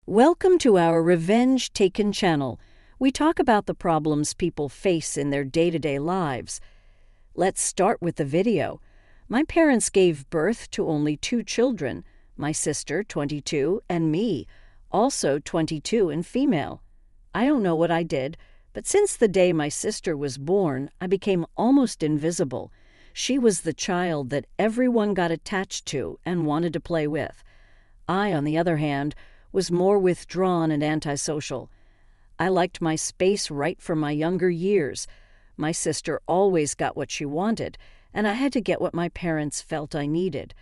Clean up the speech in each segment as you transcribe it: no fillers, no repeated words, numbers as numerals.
Welcome to our Revenge Taken channel. We talk about the problems people face in their day-to-day lives. Let's start with the video. My parents gave birth to only 2 children, my sister, 22, and me, also 22 and female. I don't know what I did, but since the day my sister was born, I became almost invisible. She was the child that everyone got attached to and wanted to play with. I, on the other hand, was more withdrawn and antisocial. I liked my space right from my younger years. My sister always got what she wanted, and I had to get what my parents felt I needed.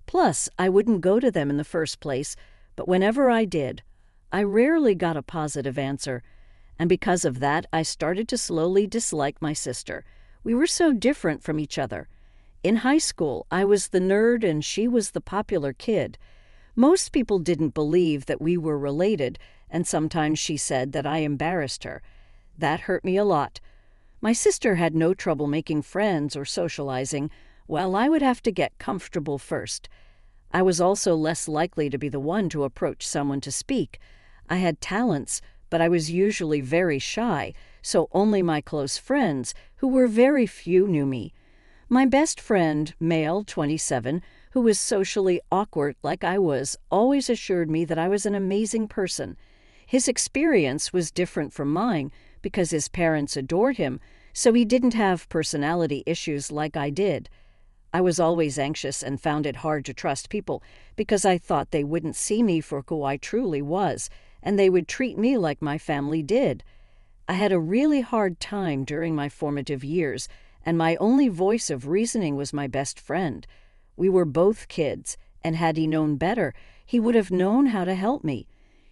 Plus, I wouldn't go to them in the first place, but whenever I did, I rarely got a positive answer. And because of that, I started to slowly dislike my sister. We were so different from each other. In high school, I was the nerd and she was the popular kid. Most people didn't believe that we were related, and sometimes she said that I embarrassed her. That hurt me a lot. My sister had no trouble making friends or socializing, while I would have to get comfortable first. I was also less likely to be the one to approach someone to speak. I had talents, but I was usually very shy, so only my close friends, who were very few, knew me. My best friend, male, 27, who was socially awkward like I was, always assured me that I was an amazing person. His experience was different from mine because his parents adored him, so he didn't have personality issues like I did. I was always anxious and found it hard to trust people because I thought they wouldn't see me for who I truly was, and they would treat me like my family did. I had a really hard time during my formative years, and my only voice of reasoning was my best friend. We were both kids, and had he known better, he would have known how to help me.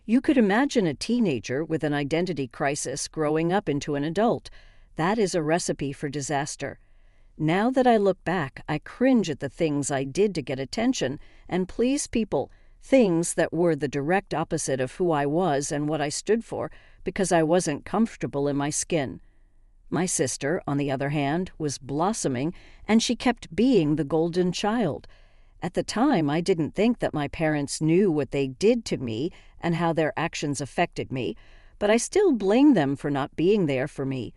You could imagine a teenager with an identity crisis growing up into an adult. That is a recipe for disaster. Now that I look back, I cringe at the things I did to get attention and please people, things that were the direct opposite of who I was and what I stood for because I wasn't comfortable in my skin. My sister, on the other hand, was blossoming, and she kept being the golden child. At the time, I didn't think that my parents knew what they did to me and how their actions affected me, but I still blamed them for not being there for me.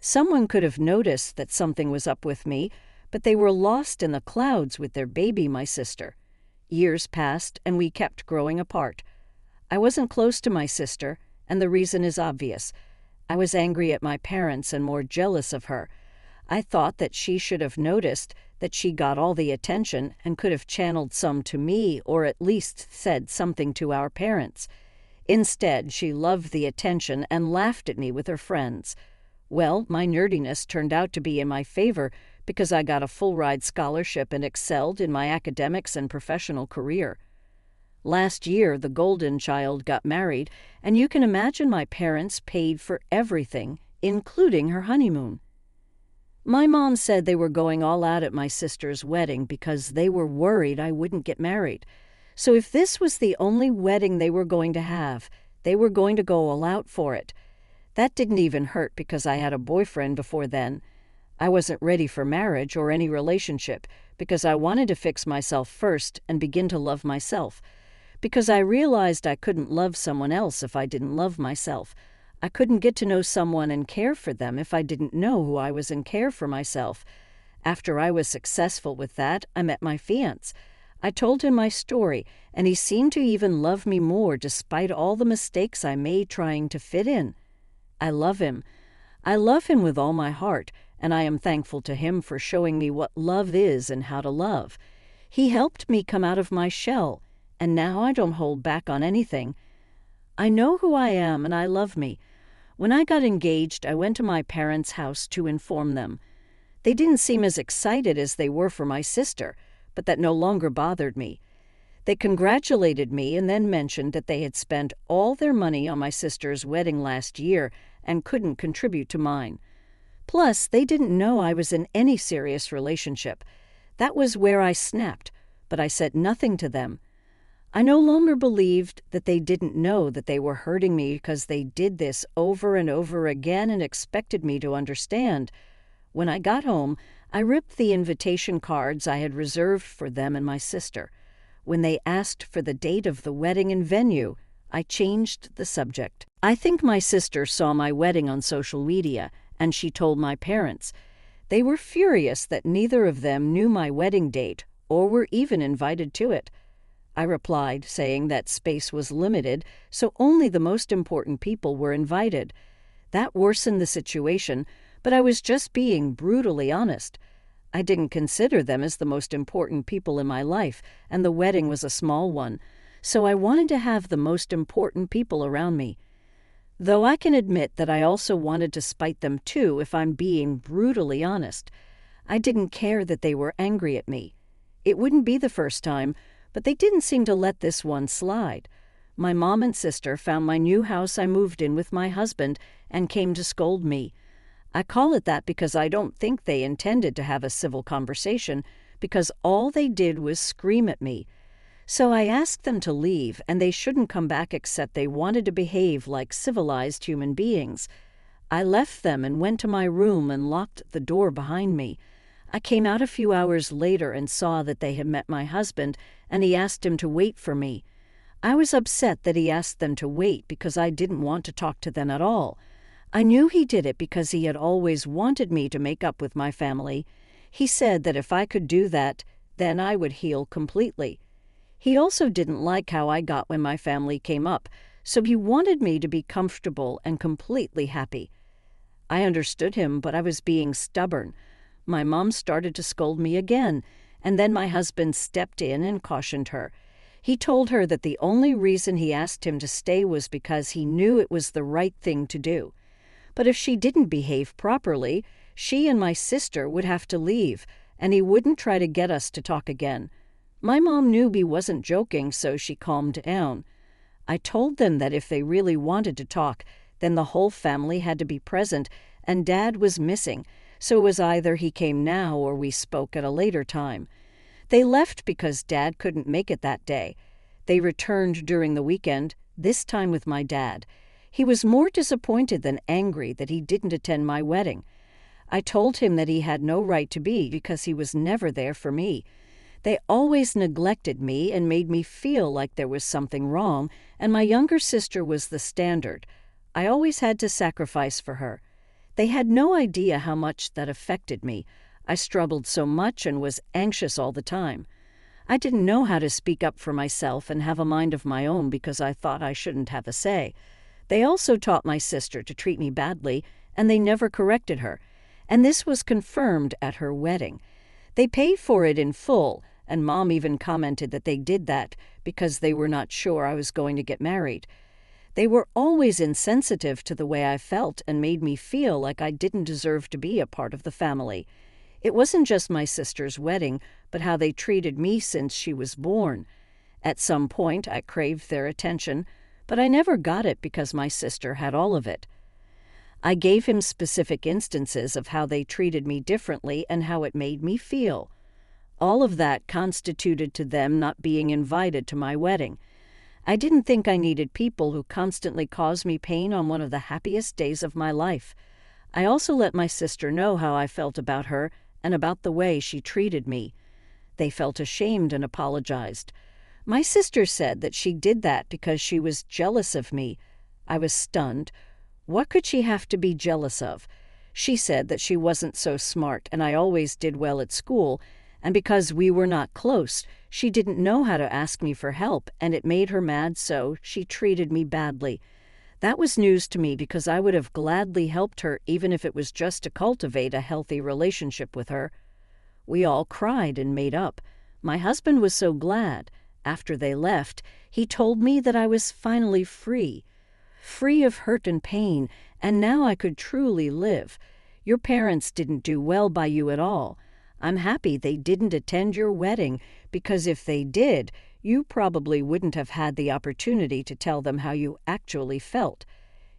Someone could have noticed that something was up with me, but they were lost in the clouds with their baby, my sister. Years passed, and we kept growing apart. I wasn't close to my sister, and the reason is obvious. I was angry at my parents and more jealous of her. I thought that she should have noticed that she got all the attention and could have channeled some to me or at least said something to our parents. Instead, she loved the attention and laughed at me with her friends. Well, my nerdiness turned out to be in my favor because I got a full-ride scholarship and excelled in my academics and professional career. Last year, the golden child got married, and you can imagine my parents paid for everything, including her honeymoon. My mom said they were going all out at my sister's wedding because they were worried I wouldn't get married. So if this was the only wedding they were going to have, they were going to go all out for it. That didn't even hurt because I had a boyfriend before then. I wasn't ready for marriage or any relationship because I wanted to fix myself first and begin to love myself. Because I realized I couldn't love someone else if I didn't love myself. I couldn't get to know someone and care for them if I didn't know who I was and care for myself. After I was successful with that, I met my fiancé. I told him my story, and he seemed to even love me more despite all the mistakes I made trying to fit in. I love him. I love him with all my heart, and I am thankful to him for showing me what love is and how to love. He helped me come out of my shell, and now I don't hold back on anything. I know who I am and I love me. When I got engaged, I went to my parents' house to inform them. They didn't seem as excited as they were for my sister, but that no longer bothered me. They congratulated me and then mentioned that they had spent all their money on my sister's wedding last year and couldn't contribute to mine. Plus, they didn't know I was in any serious relationship. That was where I snapped, but I said nothing to them. I no longer believed that they didn't know that they were hurting me because they did this over and over again and expected me to understand. When I got home, I ripped the invitation cards I had reserved for them and my sister. When they asked for the date of the wedding and venue, I changed the subject. I think my sister saw my wedding on social media, and she told my parents. They were furious that neither of them knew my wedding date or were even invited to it. I replied, saying that space was limited, so only the most important people were invited. That worsened the situation, but I was just being brutally honest. I didn't consider them as the most important people in my life, and the wedding was a small one, so I wanted to have the most important people around me. Though I can admit that I also wanted to spite them too, if I'm being brutally honest. I didn't care that they were angry at me. It wouldn't be the first time, but they didn't seem to let this one slide. My mom and sister found my new house I moved in with my husband and came to scold me. I call it that because I don't think they intended to have a civil conversation, because all they did was scream at me. So I asked them to leave, and they shouldn't come back except they wanted to behave like civilized human beings. I left them and went to my room and locked the door behind me. I came out a few hours later and saw that they had met my husband, and he asked him to wait for me. I was upset that he asked them to wait because I didn't want to talk to them at all. I knew he did it because he had always wanted me to make up with my family. He said that if I could do that, then I would heal completely. He also didn't like how I got when my family came up, so he wanted me to be comfortable and completely happy. I understood him, but I was being stubborn. My mom started to scold me again, and then my husband stepped in and cautioned her. He told her that the only reason he asked him to stay was because he knew it was the right thing to do. But if she didn't behave properly, she and my sister would have to leave, and he wouldn't try to get us to talk again. My mom knew he wasn't joking, so she calmed down. I told them that if they really wanted to talk, then the whole family had to be present, and Dad was missing, so it was either he came now or we spoke at a later time. They left because Dad couldn't make it that day. They returned during the weekend, this time with my dad. He was more disappointed than angry that he didn't attend my wedding. I told him that he had no right to be because he was never there for me. They always neglected me and made me feel like there was something wrong, and my younger sister was the standard. I always had to sacrifice for her. They had no idea how much that affected me. I struggled so much and was anxious all the time. I didn't know how to speak up for myself and have a mind of my own because I thought I shouldn't have a say. They also taught my sister to treat me badly, and they never corrected her. And this was confirmed at her wedding. They paid for it in full, and Mom even commented that they did that because they were not sure I was going to get married. They were always insensitive to the way I felt and made me feel like I didn't deserve to be a part of the family. It wasn't just my sister's wedding, but how they treated me since she was born. At some point, I craved their attention, but I never got it because my sister had all of it. I gave him specific instances of how they treated me differently and how it made me feel. All of that constituted to them not being invited to my wedding. I didn't think I needed people who constantly caused me pain on one of the happiest days of my life. I also let my sister know how I felt about her and about the way she treated me. They felt ashamed and apologized. My sister said that she did that because she was jealous of me. I was stunned. What could she have to be jealous of? She said that she wasn't so smart and I always did well at school, and because we were not close, she didn't know how to ask me for help, and it made her mad, so she treated me badly. That was news to me because I would have gladly helped her even if it was just to cultivate a healthy relationship with her. We all cried and made up. My husband was so glad. After they left, he told me that I was finally free of hurt and pain, and now I could truly live. Your parents didn't do well by you at all. I'm happy they didn't attend your wedding, because if they did, you probably wouldn't have had the opportunity to tell them how you actually felt.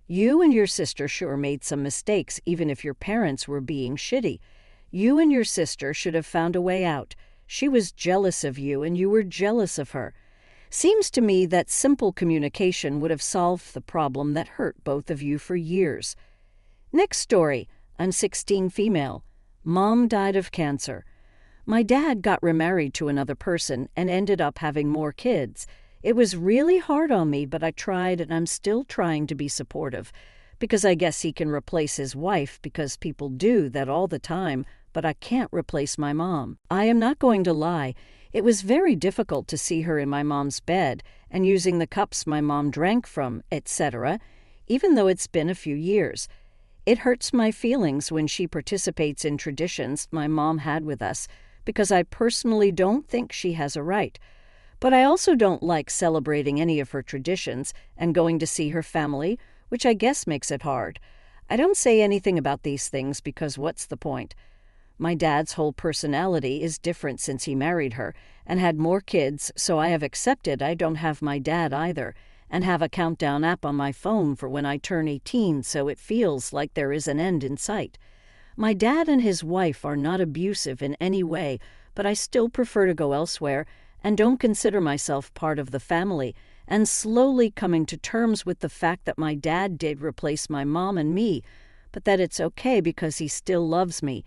You and your sister sure made some mistakes, even if your parents were being shitty. You and your sister should have found a way out. She was jealous of you, and you were jealous of her. Seems to me that simple communication would have solved the problem that hurt both of you for years. Next story. I'm 16, female. Mom died of cancer. My dad got remarried to another person and ended up having more kids. It was really hard on me, but I tried, and I'm still trying to be supportive, because I guess he can replace his wife, because people do that all the time, but I can't replace my mom. I am not going to lie. It was very difficult to see her in my mom's bed and using the cups my mom drank from, etc., even though it's been a few years. It hurts my feelings when she participates in traditions my mom had with us, because I personally don't think she has a right. But I also don't like celebrating any of her traditions and going to see her family, which I guess makes it hard. I don't say anything about these things because what's the point? My dad's whole personality is different since he married her and had more kids, so I have accepted I don't have my dad either, and have a countdown app on my phone for when I turn 18, so it feels like there is an end in sight. My dad and his wife are not abusive in any way, but I still prefer to go elsewhere and don't consider myself part of the family, and slowly coming to terms with the fact that my dad did replace my mom and me, but that it's okay because he still loves me.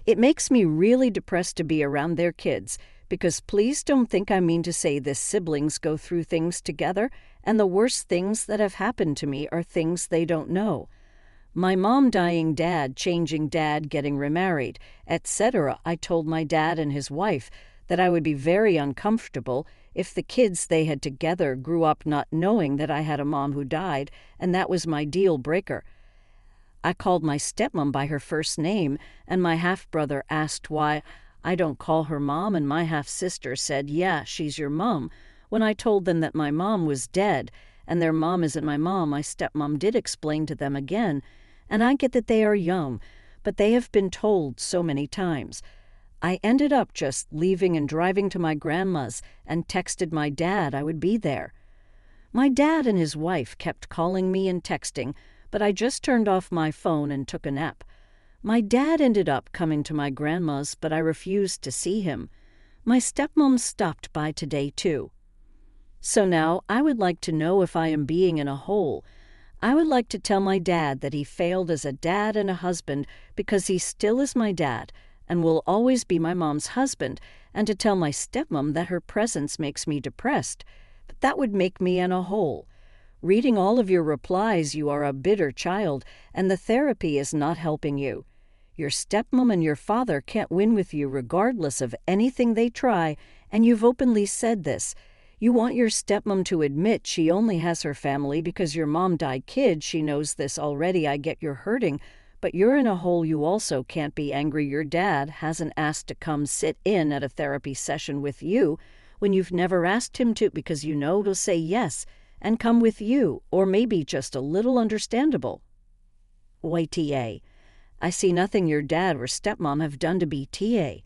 It makes me really depressed to be around their kids, because please don't think I mean to say this siblings go through things together, and the worst things that have happened to me are things they don't know. My mom dying, dad changing, dad getting remarried, etc. I told my dad and his wife that I would be very uncomfortable if the kids they had together grew up not knowing that I had a mom who died, and that was my deal breaker. I called my stepmom by her first name, and my half-brother asked why I don't call her mom, and my half-sister said, yeah, she's your mom. When I told them that my mom was dead, and their mom isn't my mom, my stepmom did explain to them again, and I get that they are young, but they have been told so many times. I ended up just leaving and driving to my grandma's and texted my dad I would be there. My dad and his wife kept calling me and texting, but I just turned off my phone and took a nap. My dad ended up coming to my grandma's, but I refused to see him. My stepmom stopped by today too. So now I would like to know if I am being in a hole. I would like to tell my dad that he failed as a dad and a husband because he still is my dad and will always be my mom's husband, and to tell my stepmom that her presence makes me depressed. But that would make me in a hole. Reading all of your replies, you are a bitter child, and the therapy is not helping you. Your stepmom and your father can't win with you regardless of anything they try, and you've openly said this. You want your stepmom to admit she only has her family because your mom died kid. She knows this already. I get you're hurting, but you're in a hole. You also can't be angry your dad hasn't asked to come sit in at a therapy session with you when you've never asked him to, because you know he'll say yes and come with you, or maybe just a little understandable. YTA. I see nothing your dad or stepmom have done to be TA.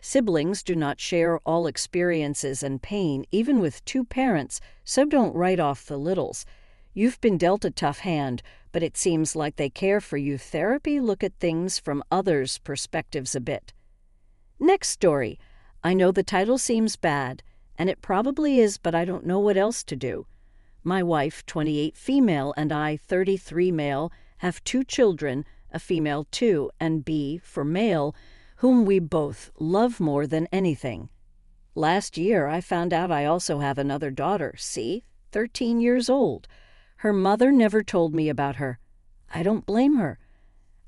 Siblings do not share all experiences and pain, even with two parents, so don't write off the littles. You've been dealt a tough hand, but it seems like they care for you. Therapy, look at things from others' perspectives a bit. Next story. I know the title seems bad, and it probably is, but I don't know what else to do. My wife, 28 female, and I, 33 male, have 2 children, a female 2, and B for male, whom we both love more than anything. Last year, I found out I also have another daughter, C, 13 years old. Her mother never told me about her. I don't blame her.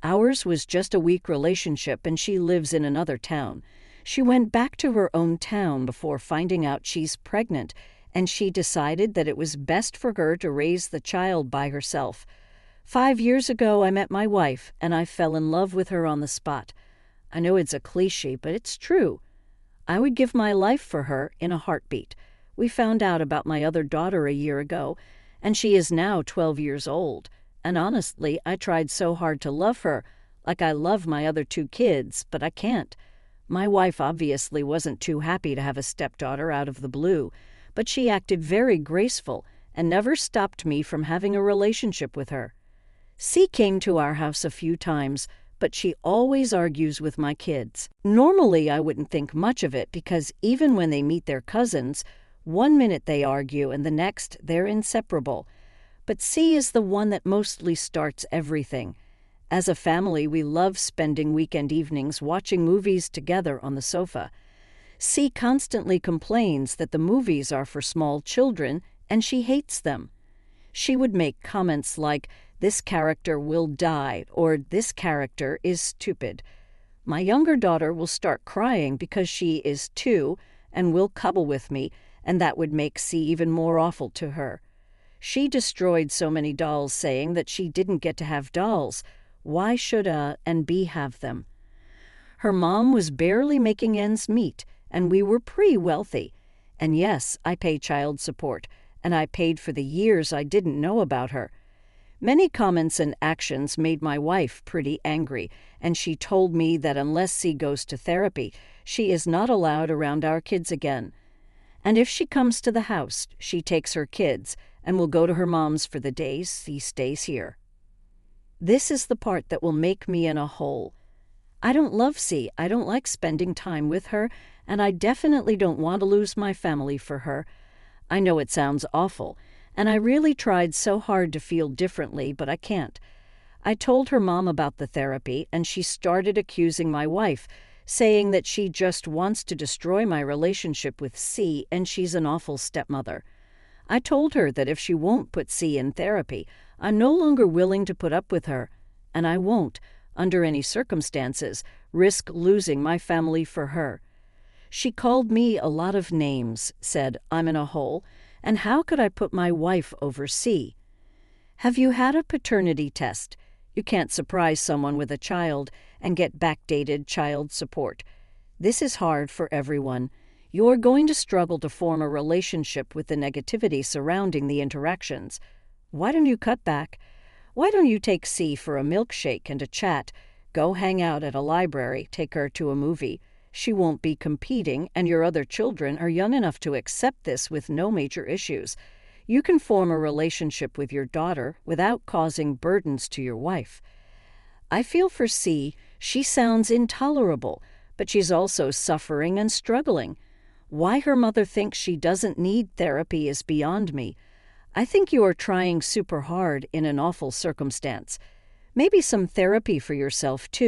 Ours was just a weak relationship, and she lives in another town. She went back to her own town before finding out she's pregnant, and she decided that it was best for her to raise the child by herself. 5 years ago, I met my wife, and I fell in love with her on the spot. I know it's a cliche, but it's true. I would give my life for her in a heartbeat. We found out about my other daughter a year ago, and she is now 12 years old. And honestly, I tried so hard to love her, like I love my other 2 kids, but I can't. My wife obviously wasn't too happy to have a stepdaughter out of the blue, but she acted very graceful and never stopped me from having a relationship with her. C came to our house a few times, but she always argues with my kids. Normally, I wouldn't think much of it because even when they meet their cousins, one minute they argue and the next they're inseparable. But C is the one that mostly starts everything. As a family, we love spending weekend evenings watching movies together on the sofa. C constantly complains that the movies are for small children and she hates them. She would make comments like, "This character will die," or "This character is stupid." My younger daughter will start crying because she is 2 and will cuddle with me, and that would make C even more awful to her. She destroyed so many dolls, saying that she didn't get to have dolls. Why should A and B have them? Her mom was barely making ends meet, and we were pretty wealthy. And yes, I pay child support, and I paid for the years I didn't know about her. Many comments and actions made my wife pretty angry, and she told me that unless C goes to therapy, she is not allowed around our kids again. And if she comes to the house, she takes her kids and will go to her mom's for the days C stays here. This is the part that will make me in a hole. I don't love C. I don't like spending time with her, and I definitely don't want to lose my family for her. I know it sounds awful, and I really tried so hard to feel differently, but I can't. I told her mom about the therapy, and she started accusing my wife, saying that she just wants to destroy my relationship with C and she's an awful stepmother. I told her that if she won't put C in therapy, I'm no longer willing to put up with her, and I won't, under any circumstances, risk losing my family for her. She called me a lot of names, said I'm in a hole, and how could I put my wife over C? Have you had a paternity test? You can't surprise someone with a child and get backdated child support. This is hard for everyone. You're going to struggle to form a relationship with the negativity surrounding the interactions. Why don't you cut back? Why don't you take C for a milkshake and a chat? Go hang out at a library, take her to a movie. She won't be competing, and your other children are young enough to accept this with no major issues. You can form a relationship with your daughter without causing burdens to your wife. I feel for C. She sounds intolerable, but she's also suffering and struggling. Why her mother thinks she doesn't need therapy is beyond me. I think you are trying super hard in an awful circumstance. Maybe some therapy for yourself, too.